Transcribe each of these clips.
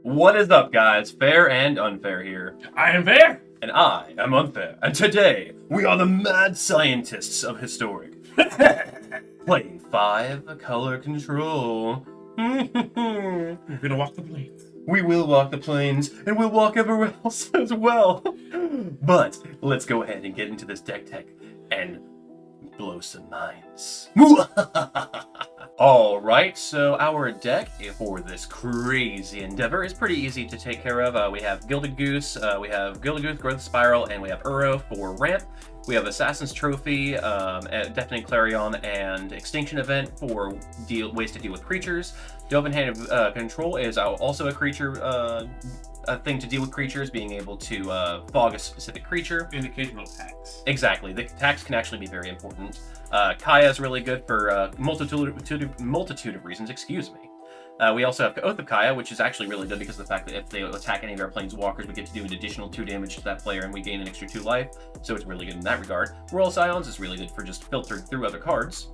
What is up, guys? Fair and unfair here. I am fair. And I am unfair. And today, we are the mad scientists of historic. Playing 5 color control. We're gonna walk the plains. We will walk the plains, and we'll walk everywhere else as well. But let's go ahead and get into this deck tech and blow some minds. Alright, so our deck for this crazy endeavor is pretty easy to take care of. We have Gilded Goose, Growth Spiral, and we have Uro for ramp. We have Assassin's Trophy, Deafening Clarion, and Extinction Event for ways to deal with creatures. Dovin Hand of Control is also a creature, a thing to deal with creatures, being able to fog a specific creature. And occasional tax. Exactly, the tax can actually be very important. Kaya is really good for a multitude of reasons, excuse me. We also have Oath of Kaya, which is actually really good because of the fact that if they attack any of our planeswalkers, we get to do an additional 2 damage to that player and we gain an extra 2 life, so it's really good in that regard. Royal Scions is really good for just filtering through other cards.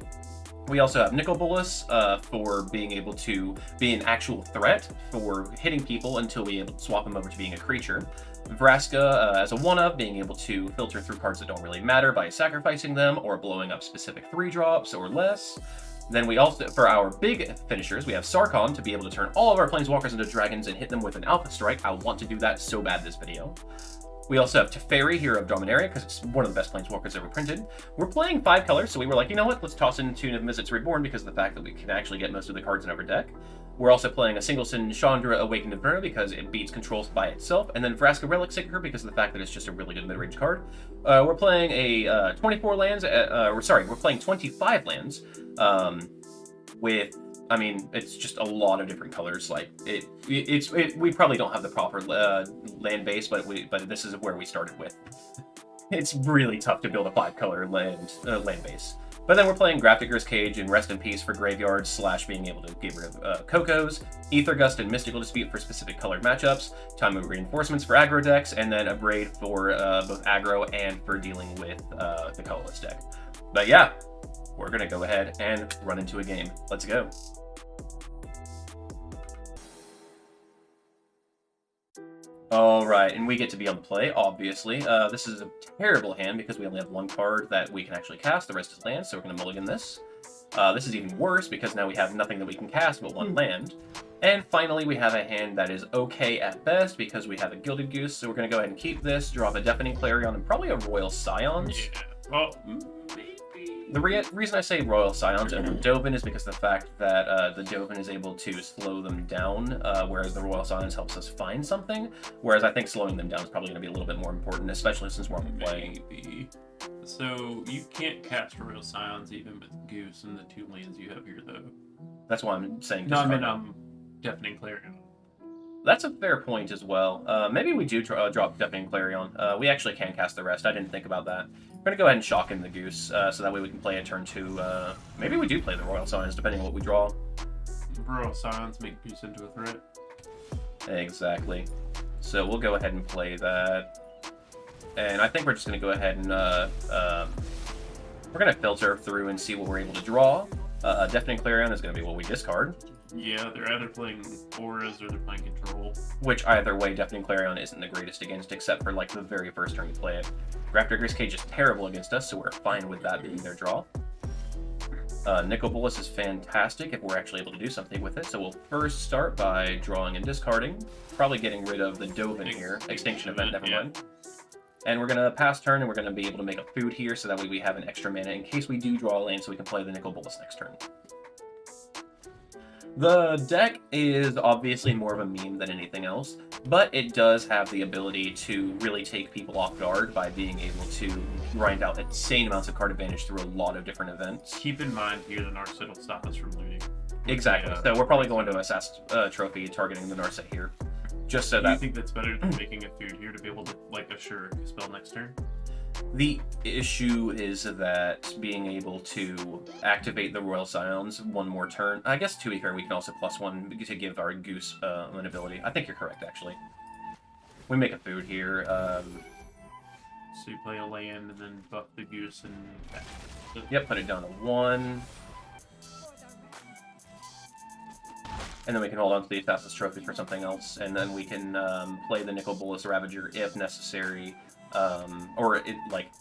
We also have Nicol Bolas for being able to be an actual threat for hitting people until we swap them over to being a creature. Vraska as a 1-of, being able to filter through cards that don't really matter by sacrificing them or blowing up specific 3-drops or less. Then we also, for our big finishers, we have Sarkhan to be able to turn all of our planeswalkers into dragons and hit them with an Alpha Strike. I want to do that so bad this video. We also have Teferi, Hero of Dominaria, because it's one of the best planeswalkers ever printed. We're playing 5 colors, so we were like, you know what, let's toss in Tune of Mizzets Reborn because of the fact that we can actually get most of the cards in our deck. We're also playing a single Sin Chandra Awakened Inferno because it beats controls by itself, and then Vraska Relic Seeker because of the fact that it's just a really good mid-range card. We're playing a 24 lands, we're playing 25 lands, with, I mean, it's just a lot of different colors. Like we probably don't have the proper land base, but this is where we started with. It's really tough to build a 5-color land base. But then we're playing Grafdigger's Cage and Rest in Peace for graveyards / being able to get rid of Cocos, Ether Gust and Mystical Dispute for specific colored matchups, Time of Reinforcements for aggro decks, and then a Braid for both aggro and for dealing with the colorless deck. But yeah, we're gonna go ahead and run into a game. Let's go. Alright, and we get to be on play, obviously. This is a terrible hand because we only have 1 card that we can actually cast, the rest is land, so we're going to mulligan this. This is even worse because now we have nothing that we can cast but 1 land. And finally, we have a hand that is okay at best because we have a Gilded Goose, so we're going to go ahead and keep this, drop a Deafening Clarion, and probably a Royal Scions. Yeah, well, the reason I say Royal Scions over Dovin is because of the fact that the Dovin is able to slow them down, whereas the Royal Scions helps us find something. Whereas I think slowing them down is probably going to be a little bit more important, especially since we're playing. Maybe. So you can't cast Royal Scions even with Goose and the 2 lands you have here, though. That's why I'm saying. No, I mean Deafening Clarion. That's a fair point as well. Maybe we do drop Deafening Clarion. We actually can cast the rest. I didn't think about that. We're going to go ahead and shock in the Goose, so that way we can play a turn 2. Maybe we do play the Royal Scions, depending on what we draw. Royal Scions make Goose into a threat. Exactly. So we'll go ahead and play that. And I think we're just going to go ahead and we're going to filter through and see what we're able to draw. Deafening Clarion is going to be what we discard. Yeah, they're either playing auras or they're playing control. Which either way, Deafening Clarion isn't the greatest against, except for like the very first turn you play it. Grafdigger's Cage is terrible against us, so we're fine with that being their draw. Nicol Bolas is fantastic if we're actually able to do something with it, so we'll first start by drawing and discarding, probably getting rid of the Dovin here. Extinction Event, never mind. And we're going to pass turn, and we're going to be able to make a food here, so that way we have an extra mana in case we do draw a lane, so we can play the Nicol Bolas next turn. The deck is obviously more of a meme than anything else, but it does have the ability to really take people off guard by being able to grind out insane amounts of card advantage through a lot of different events. Keep in mind here the Narset will stop us from looting. Exactly, so we're probably going to Assassin's Trophy targeting the Narset here. Just so Do you think that's better than making a food here to be able to, like, assure a spell next turn? The issue is that being able to activate the Royal Scions 1 more turn, I guess to be fair, we can also +1 to give our Goose an ability. I think you're correct, actually. We make a food here. So you play a land and then buff the Goose and... Yep, put it down to 1. And then we can hold on to the Assassin's Trophy for something else, and then we can play the Nicol Bolas Ravager if necessary,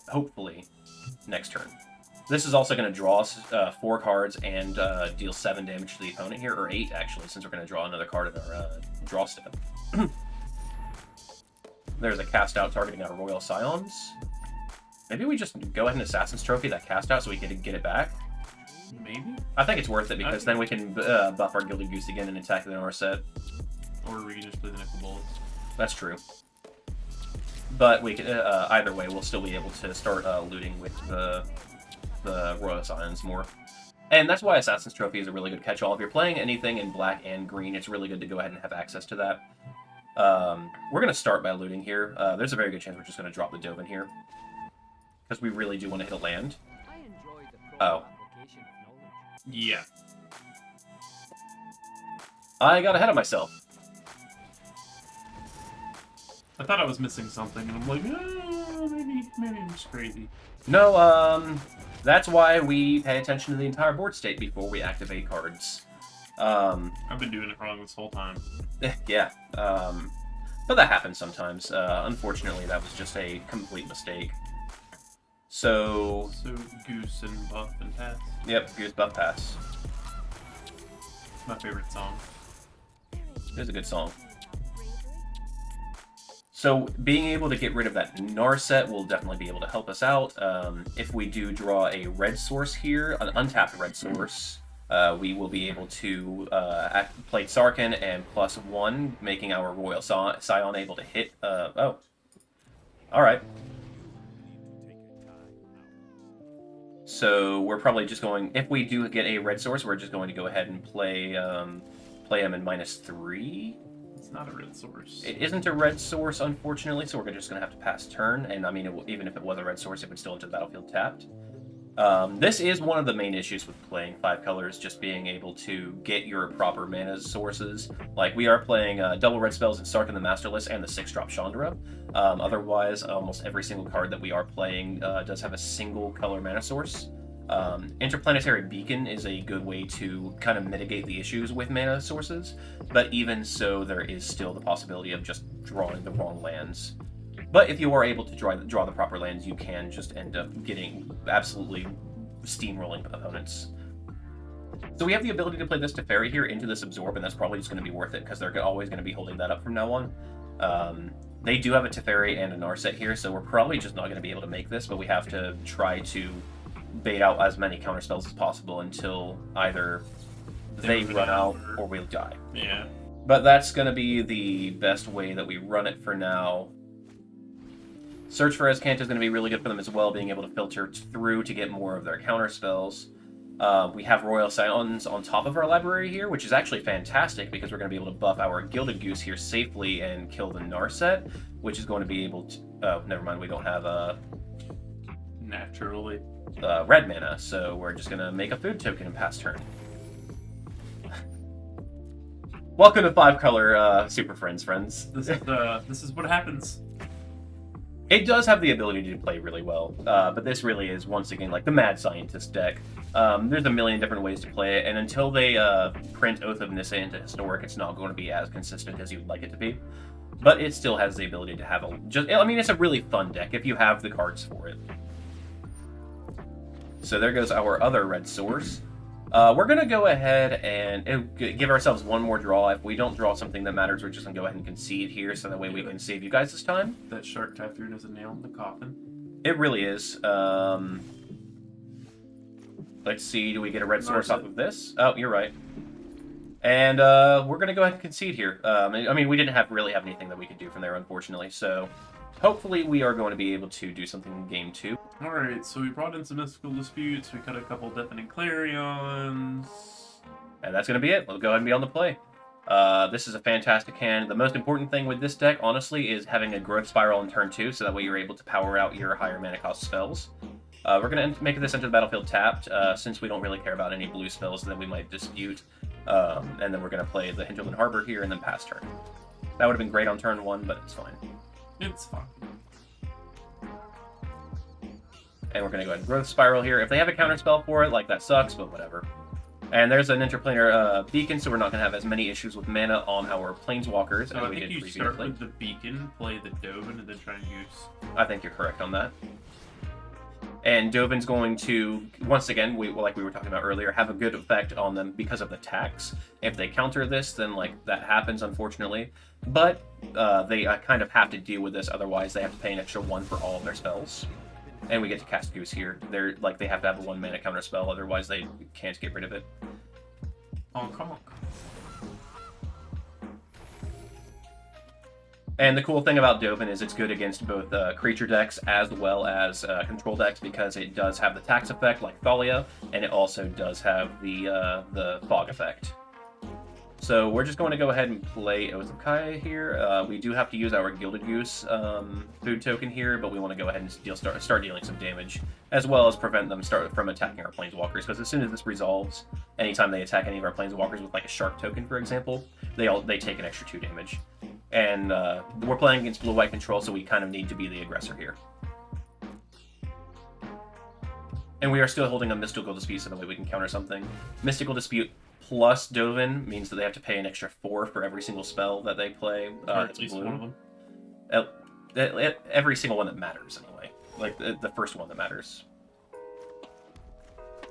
hopefully, next turn. This is also going to draw us 4 cards and deal 7 damage to the opponent here, or 8 actually, since we're going to draw another card in our draw step. There's a cast out targeting our Royal Scions. Maybe we just go ahead and Assassin's Trophy that cast out so we can get it back. Maybe? I think it's worth it because then we can buff our Gilded Goose again and attack the Narset. Or we can just play the Nicol Bolas. That's true. But we can, either way, we'll still be able to start looting with the Royal Scions more. And that's why Assassin's Trophy is a really good catch-all. If you're playing anything in black and green, it's really good to go ahead and have access to that. We're going to start by looting here. There's a very good chance we're just going to drop the Dovin here. Because we really do want to hit a land. Oh. Yeah. I got ahead of myself. I thought I was missing something, and I'm like, maybe I'm just crazy. No, that's why we pay attention to the entire board state before we activate cards. I've been doing it wrong this whole time. Yeah, but that happens sometimes. Unfortunately, that was just a complete mistake. So Goose and Buff and Pass. Yep, Goose Buff Pass. My favorite song. It is a good song. So being able to get rid of that Narset will definitely be able to help us out. If we do draw a red source here, an untapped red source, we will be able to play Sarkhan and +1, making our Royal Scion able to hit. Oh. Alright. So we're probably just going, if we do get a red source, we're just going to go ahead and play him in -3. It's not a red source. It isn't a red source, unfortunately, so we're just going to have to pass turn. And I mean, even if it was a red source, it would still enter the battlefield tapped. This is one of the main issues with playing 5 colors, just being able to get your proper mana sources. Like, we are playing double red spells in Sarkhan the Masterless and the 6-drop Chandra. Otherwise, almost every single card that we are playing does have a single color mana source. Interplanetary Beacon is a good way to kind of mitigate the issues with mana sources, but even so, there is still the possibility of just drawing the wrong lands. But if you are able to draw the proper lands, you can just end up getting absolutely steamrolling opponents. So we have the ability to play this Teferi here into this Absorb, and that's probably just going to be worth it, because they're always going to be holding that up from now on. They do have a Teferi and a Narset here, so we're probably just not going to be able to make this, but we have to try to bait out as many counterspells as possible until either they run out or we'll die. Yeah. But that's going to be the best way that we run it for now. Search for Azcanta is going to be really good for them as well, being able to filter through to get more of their counterspells. We have Royal Scions on top of our library here, which is actually fantastic because we're going to be able to buff our Gilded Goose here safely and kill the Narset, which is going to be able to... Oh, never mind, we don't have naturally red mana, so we're just going to make a food token and pass turn. Welcome to 5-color Super Friends, friends. This is what happens. It does have the ability to play really well, but this really is, once again, like the Mad Scientist deck. There's a million different ways to play it, and until they print Oath of Nissa into Historic, it's not going to be as consistent as you'd like it to be. But it still has the ability to have it's a really fun deck if you have the cards for it. So there goes our other red source. We're going to go ahead and give ourselves one more draw. If we don't draw something that matters, we're just going to go ahead and concede here, so that way we can save you guys this time. That Shark Typhoon is a nail in the coffin. It really is. Let's see, do we get a red source off of this? Oh, you're right. And we're going to go ahead and concede here. I mean, we didn't really have anything that we could do from there, unfortunately, so hopefully we are going to be able to do something in game 2. Alright, so we brought in some mystical disputes, we cut a couple deafening clarions. And that's going to be it. We'll go ahead and be on the play. This is a fantastic hand. The most important thing with this deck, honestly, is having a growth spiral in turn 2, so that way you're able to power out your higher mana cost spells. We're going to make this enter the battlefield tapped, since we don't really care about any blue spells that we might dispute. And then we're going to play the Hinterland Harbor here and then pass turn. That would have been great on turn 1, but it's fine. It's fine. And we're going to go ahead and growth spiral here. If they have a counterspell for it, like, that sucks, but whatever. And there's an interplanar beacon, so we're not going to have as many issues with mana on our planeswalkers So as I we think did you previously. start with the beacon, play the Dovin, and then try and goose. I think you're correct on that. And Dovin's going to, once again, like we were talking about earlier, have a good effect on them because of the tax. If they counter this, then like that happens, unfortunately. But they kind of have to deal with this, otherwise they have to pay an extra 1 for all of their spells. And we get to cast Goose here. They're like they have to have a 1 mana counter spell, otherwise they can't get rid of it. Honk honk. And the cool thing about Dovin is it's good against both creature decks as well as control decks because it does have the tax effect like Thalia, and it also does have the fog effect. So we're just going to go ahead and play Oath of Kaya here. We do have to use our Gilded Goose food token here, but we want to go ahead and start dealing some damage, as well as prevent them from attacking our Planeswalkers, because as soon as this resolves, anytime they attack any of our Planeswalkers with like a Shark token, for example, they take an extra 2 damage. And we're playing against blue-white control, so we kind of need to be the aggressor here. And we are still holding a Mystical Dispute, so that way we can counter something. Mystical Dispute plus Dovin means that they have to pay an extra 4 for every single spell that they play. Or at least blue. one of them. Every single one that matters, anyway. Like, the first one that matters.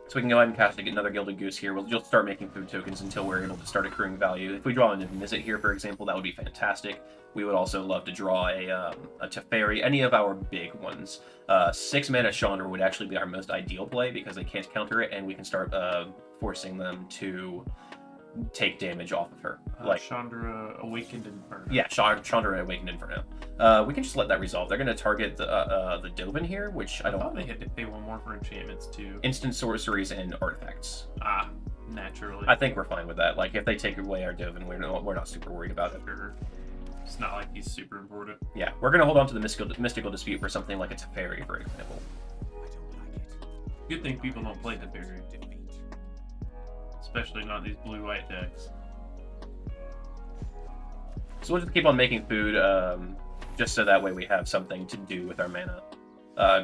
So we can go ahead and cast another Gilded Goose here. We'll just start making food tokens until we're able to start accruing value. If we draw a Nizzit here, for example, that would be fantastic. We would also love to draw a Teferi, any of our big ones. 6 mana Chandra would actually be our most ideal play because they can't counter it, and we can start forcing them to take damage off of her. Like Chandra Awakened Inferno. Yeah, Chandra Awakened Inferno. We can just let that resolve. They're going to target the Dovin here, which I I don't thought they had to pay 1 more for enchantments too. Instant sorceries and artifacts. Naturally. I think we're fine with that. Like, if they take away our Dovin, we're not super worried about it. Sure. It's not like he's super important. Yeah, we're going to hold on to the Mystical Dispute for something like a Teferi, for example. Good thing people don't play the berry. Especially not these blue-white decks. So we'll just keep on making food, just so that way we have something to do with our mana.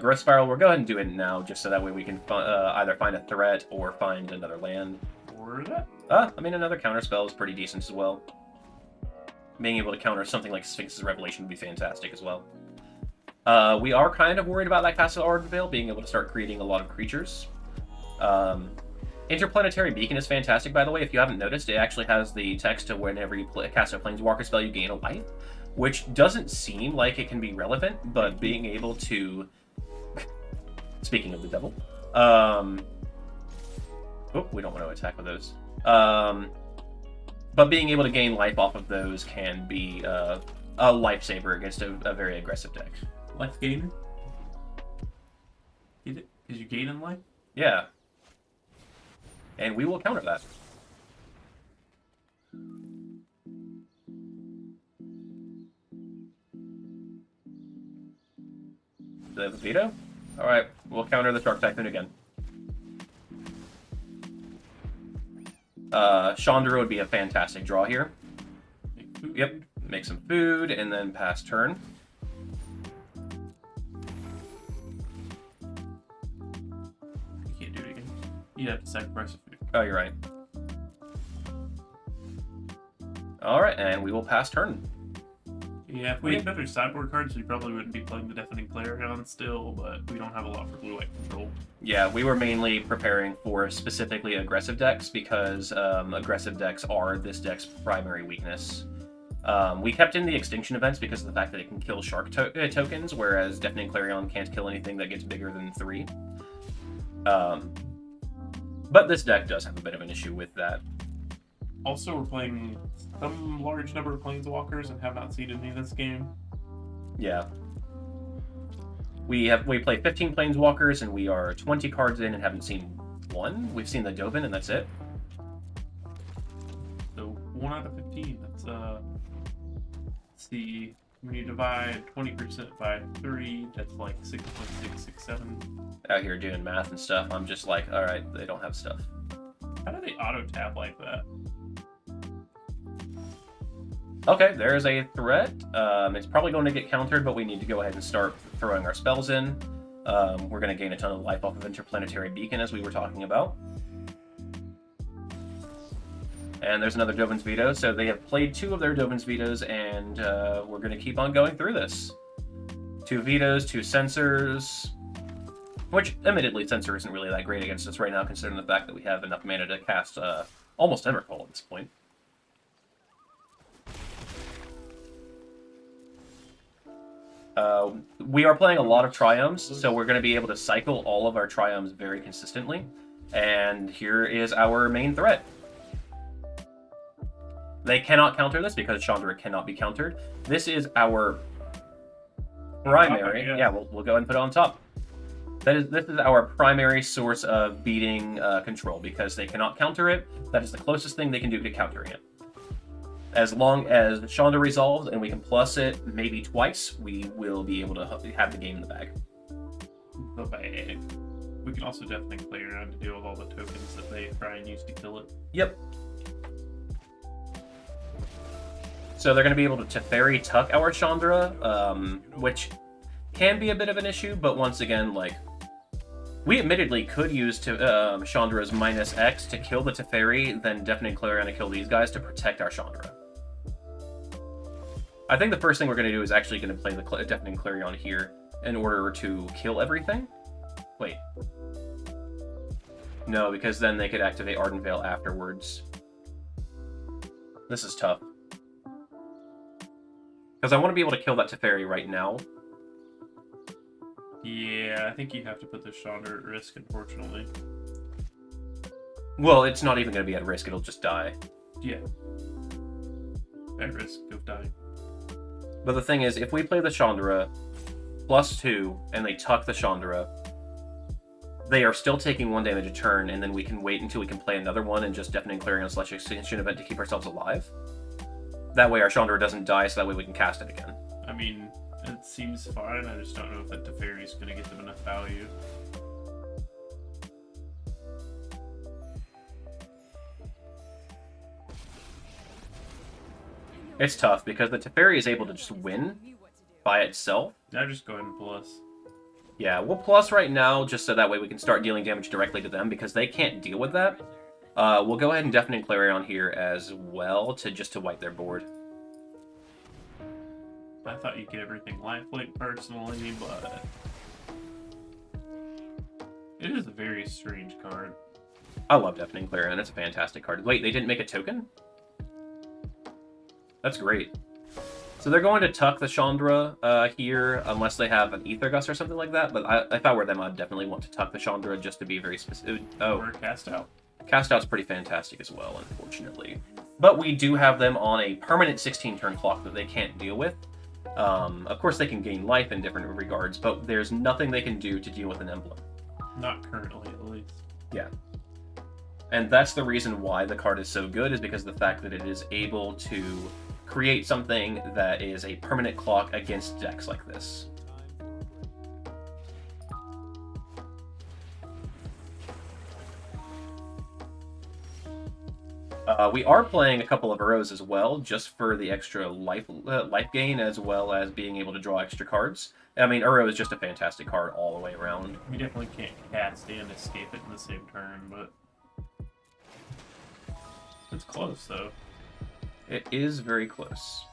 Growth Spiral, we'll go ahead and do it now, just so that way we can either find a threat or find another land. Or that? I mean, another counter spell is pretty decent as well. Being able to counter something like Sphinx's Revelation would be fantastic as well. We are kind of worried about that Castle Ardenvale being able to start creating a lot of creatures. Interplanetary Beacon is fantastic, by the way. If you haven't noticed, it actually has the text to whenever you cast a Planeswalker spell, you gain a life, which doesn't seem like it can be relevant, but being able to... Speaking of the devil. We don't want to attack with those. But being able to gain life off of those can be a lifesaver against a very aggressive deck. Life gainer? Get it? Because you gain in life? Yeah. And we will counter that. Do they have a veto? Alright, we'll counter the Shark Typhoon again. Chandra would be a fantastic draw here. Make food. Yep, make some food and then pass turn. You can't do it again. You'd have to sacrifice a food. Oh, you're right. Alright, and we will pass turn. Yeah, if we had better sideboard cards, we probably wouldn't be playing the Deafening Clarion still, but we don't have a lot for blue-white control. Yeah, we were mainly preparing for specifically aggressive decks because aggressive decks are this deck's primary weakness. We kept in the extinction events because of the fact that it can kill shark tokens, whereas Deafening Clarion can't kill anything that gets bigger than 3. But this deck does have a bit of an issue with that. Also, we're playing some large number of Planeswalkers and have not seen any in this game. Yeah. We play 15 Planeswalkers and we are 20 cards in and haven't seen one. We've seen the Dovin and that's it. So 1 out of 15. That's let's see. When you divide 20% by 3, that's like 6.667. Out here doing math and stuff, I'm just like, alright, they don't have stuff. How do they auto tap like that? Okay, there's a threat. It's probably going to get countered, but we need to go ahead and start throwing our spells in. We're going to gain a ton of life off of Interplanetary Beacon, as we were talking about. And there's another Dovin's Veto, so they have played 2 of their Dovin's Vetoes, and we're going to keep on going through this. 2 Vetoes, 2 Censors, which, admittedly, Censor isn't really that great against us right now, considering the fact that we have enough mana to cast almost Emrakul at this point. We are playing a lot of Triumphs, so we're going to be able to cycle all of our Triumphs very consistently. And here is our main threat. They cannot counter this because Chandra cannot be countered. This is our primary. Yeah, we'll go ahead and put it on top. This is our primary source of beating control because they cannot counter it. That is the closest thing they can do to countering it. As long as Chandra resolves and we can plus it maybe twice, we will be able to have the game in the bag. The bag. We can also definitely play around to deal with all the tokens that they try and use to kill it. Yep. So they're going to be able to Teferi tuck our Chandra, which can be a bit of an issue, but once again, like, we admittedly could use Chandra's -X to kill the Teferi, then Deafening Clarion to kill these guys to protect our Chandra. I think the first thing we're going to do is actually going to play the Deafening Clarion here in order to kill everything. Wait. No, because then they could activate Arden Veil afterwards. This is tough. Because I want to be able to kill that Teferi right now. Yeah, I think you have to put the Chandra at risk, unfortunately. Well, it's not even going to be at risk, it'll just die. Yeah. At risk of dying. But the thing is, if we play the Chandra +2 and they tuck the Chandra, they are still taking 1 damage a turn, and then we can wait until we can play another one and just Deafening Clarion / Extinction Event to keep ourselves alive. That way our Chandra doesn't die, so that way we can cast it again. I mean, it seems fine, I just don't know if that Teferi is going to get them enough value. It's tough, because the Teferi is able to just win by itself. Now just go ahead and plus. Yeah, we'll plus right now, just so that way we can start dealing damage directly to them, because they can't deal with that. We'll go ahead and Deafening Clarion here as well, just to wipe their board. I thought you'd get everything lifelink personally, but it is a very strange card. I love Deafening Clarion, it's a fantastic card. Wait, they didn't make a token? That's great. So they're going to tuck the Chandra here, unless they have an Ether Gust or something like that, but if I were them, I'd definitely want to tuck the Chandra just to be very specific. Oh. Or Cast Out. Cast Out's pretty fantastic as well, unfortunately. But we do have them on a permanent 16-turn clock that they can't deal with. Of course, they can gain life in different regards, but there's nothing they can do to deal with an emblem. Not currently, at least. Yeah. And that's the reason why the card is so good, is because of the fact that it is able to create something that is a permanent clock against decks like this. We are playing a couple of Urros as well, just for the extra life gain, as well as being able to draw extra cards. I mean, Urro is just a fantastic card all the way around. We definitely can't cast and escape it in the same turn, but it's close, though. It is very close.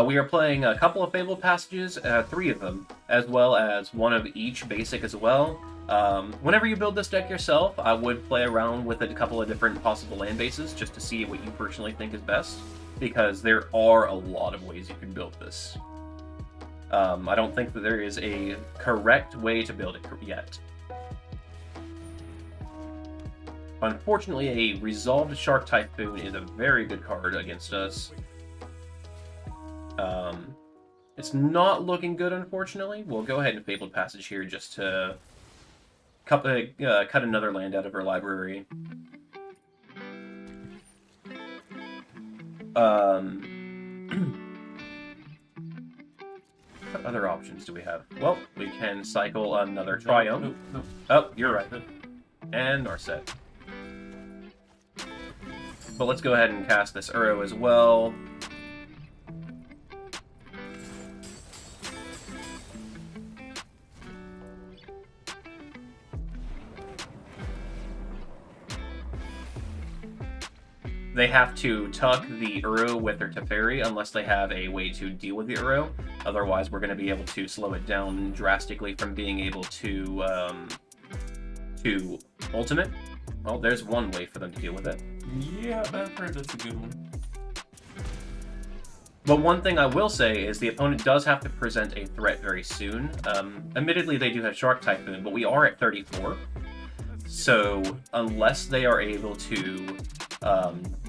We are playing a couple of Fabled Passages, 3 of them, as well as 1 of each basic as well. Whenever you build this deck yourself, I would play around with a couple of different possible land bases just to see what you personally think is best, because there are a lot of ways you can build this. I don't think that there is a correct way to build it yet. Unfortunately, a Resolved Shark Typhoon is a very good card against us. It's not looking good, unfortunately. We'll go ahead and Fabled Passage here just to cut another land out of our library. What other options do we have? Well, we can cycle another Triumph. Nope. Oh, you're right. And Narset. But let's go ahead and cast this Urro as well. they have to tuck the Uro with their Teferi unless they have a way to deal with the Uro. Otherwise, we're going to be able to slow it down drastically from being able to ultimate. Well, there's one way for them to deal with it. Yeah, I've heard that's a good one. But one thing I will say is the opponent does have to present a threat very soon. Admittedly, they do have Shark Typhoon, but we are at 34. So unless they are able to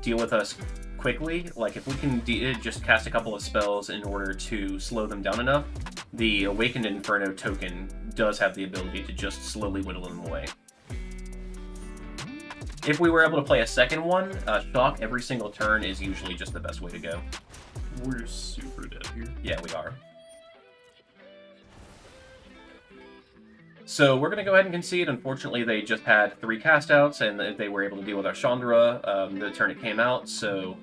deal with us quickly, like if we can just cast a couple of spells in order to slow them down enough, the Awakened Inferno token does have the ability to just slowly whittle them away. If we were able to play a second one, Shock every single turn is usually just the best way to go. We're super dead here. Yeah, we are. So we're going to go ahead and concede. Unfortunately, they just had 3 cast-outs, and they were able to deal with our Chandra the turn it came out, so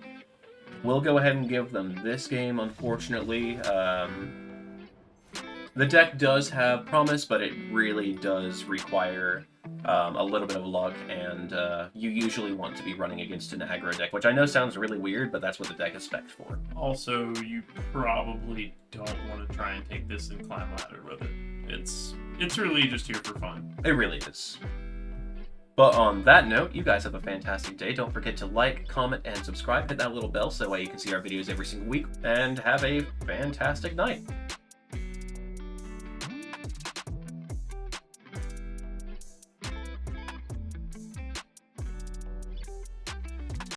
we'll go ahead and give them this game, unfortunately. The deck does have promise, but it really does require a little bit of luck, and you usually want to be running against an aggro deck, which I know sounds really weird, but that's what the deck is spec'd for. Also, you probably don't want to try and take this and climb ladder with it. It's really just here for fun. It really is. But on that note, you guys have a fantastic day. Don't forget to like, comment, and subscribe. Hit that little bell so that way you can see our videos every single week. And have a fantastic night.